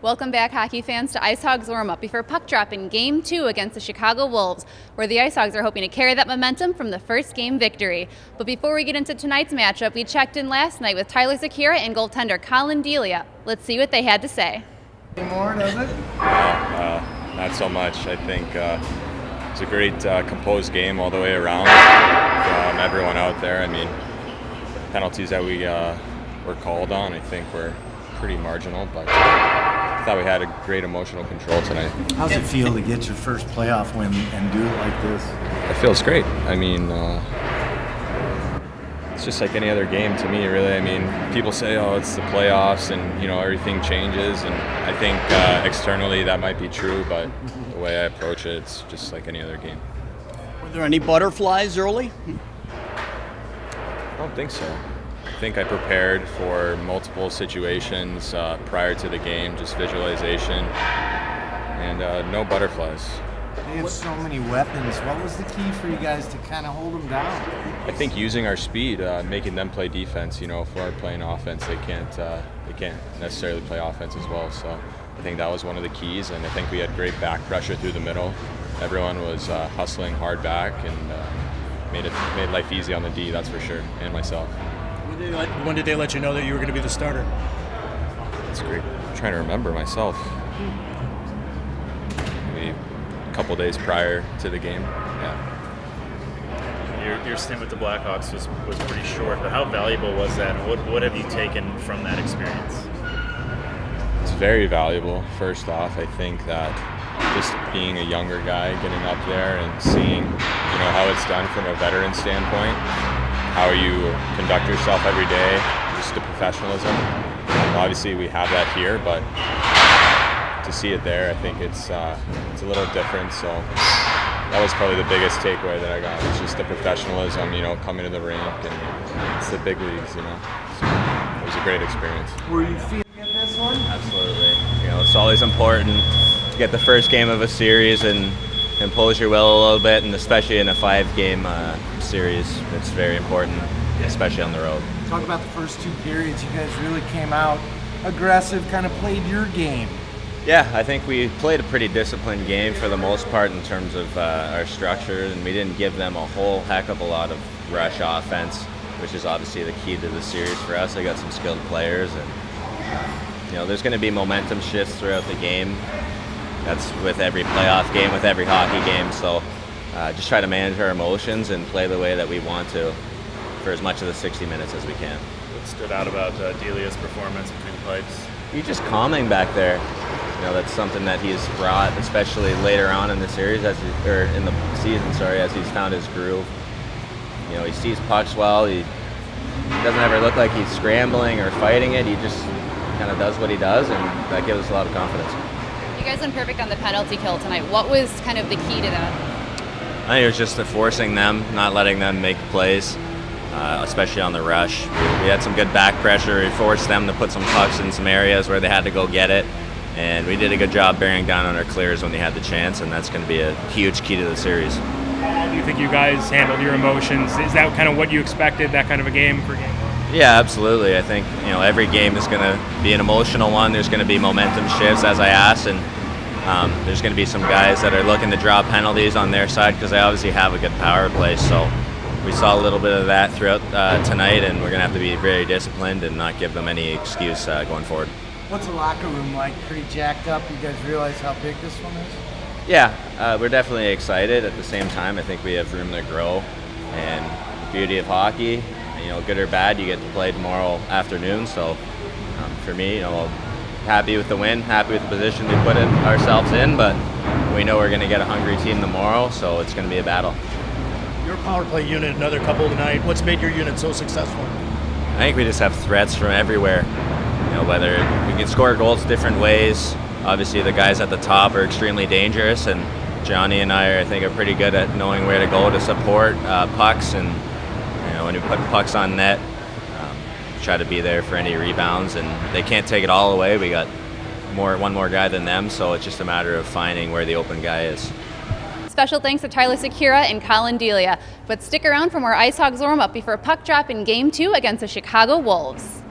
Welcome back, hockey fans, to IceHogs warm-up before puck drop in Game 2 against the Chicago Wolves, where the IceHogs are hoping to carry that momentum from the first game victory. But before we get into tonight's matchup, we checked in last night with Tyler Sikura and goaltender Collin Delia. Let's see what they had to say. More, does it? Not so much. I think it's a great composed game all the way around from everyone out there. I mean, penalties that we were called on, I think, were pretty marginal, but I thought we had a great emotional control tonight. How's it feel to get your first playoff win and do it like this? It feels great. I mean, it's just like any other game to me, really. I mean, people say, oh, it's the playoffs and, you know, everything changes. And I think externally that might be true, but the way I approach it, it's just like any other game. Were there any butterflies early? I don't think so. I think I prepared for multiple situations prior to the game, just visualization, and no butterflies. They have so many weapons. What was the key for you guys to kind of hold them down? I think using our speed, making them play defense. You know, if we're playing offense, they can't necessarily play offense as well. So I think that was one of the keys, and I think we had great back pressure through the middle. Everyone was hustling hard back, and made life easy on the D, that's for sure, and myself. When did they let you know that you were going to be the starter? That's great. I'm trying to remember myself. Maybe a couple days prior to the game. Yeah. Your stint with the Blackhawks was pretty short, but how valuable was that? What have you taken from that experience? It's very valuable. First off, I think that just being a younger guy, getting up there and seeing, you know, how it's done from a veteran standpoint, how you conduct yourself every day, just the professionalism. Obviously, we have that here, but to see it there, I think it's a little different. So that was probably the biggest takeaway that I got. It's just the professionalism, you know, coming to the rink, and it's the big leagues, you know. So it was a great experience. Were you feeling this one? Absolutely. You know, it's always important to get the first game of a series and impose your will a little bit, and especially in a 5-game series, it's very important, especially on the road. Talk about the first 2 periods. You guys really came out aggressive, kind of played your game. Yeah, I think we played a pretty disciplined game for the most part in terms of our structure, and we didn't give them a whole heck of a lot of rush offense, which is obviously the key to the series for us. They got some skilled players, and you know, there's going to be momentum shifts throughout the game. That's with every playoff game, with every hockey game. So just try to manage our emotions and play the way that we want to for as much of the 60 minutes as we can. What stood out about Delia's performance between the pipes? He's just calming back there. You know, that's something that he's brought, especially later on in the series, in the season, as he's found his groove. You know, he sees pucks well. He doesn't ever look like he's scrambling or fighting it. He just kind of does what he does, and that gives us a lot of confidence. You guys went perfect on the penalty kill tonight. What was kind of the key to that? I think it was just forcing them, not letting them make plays, especially on the rush. We had some good back pressure. We forced them to put some pucks in some areas where they had to go get it, and we did a good job bearing down on our clears when they had the chance, and that's going to be a huge key to the series. How do you think you guys handled your emotions? Is that kind of what you expected, that kind of a game for game? Yeah, absolutely. I think, you know, every game is going to be an emotional one. There's going to be momentum shifts, as I asked, and there's going to be some guys that are looking to draw penalties on their side because they obviously have a good power play. So we saw a little bit of that throughout tonight, and we're going to have to be very disciplined and not give them any excuse going forward. What's the locker room like? Pretty jacked up? You guys realize how big this one is? Yeah, we're definitely excited. At the same time, I think we have room to grow, and the beauty of hockey, you know, good or bad, you get to play tomorrow afternoon. So for me, you know, happy with the win, happy with the position we put ourselves in, but we know we're going to get a hungry team tomorrow, so it's going to be a battle. Your power play unit, another couple tonight. What's made your unit so successful? I think we just have threats from everywhere. You know, whether we can score goals different ways. Obviously, the guys at the top are extremely dangerous, and Johnny and I think, are pretty good at knowing where to go to support pucks, and you know, when we put pucks on net, try to be there for any rebounds, and they can't take it all away. We got one more guy than them, so it's just a matter of finding where the open guy is. Special thanks to Tyler Sikura and Collin Delia. But stick around for more IceHogs warm-up before puck drop in Game 2 against the Chicago Wolves.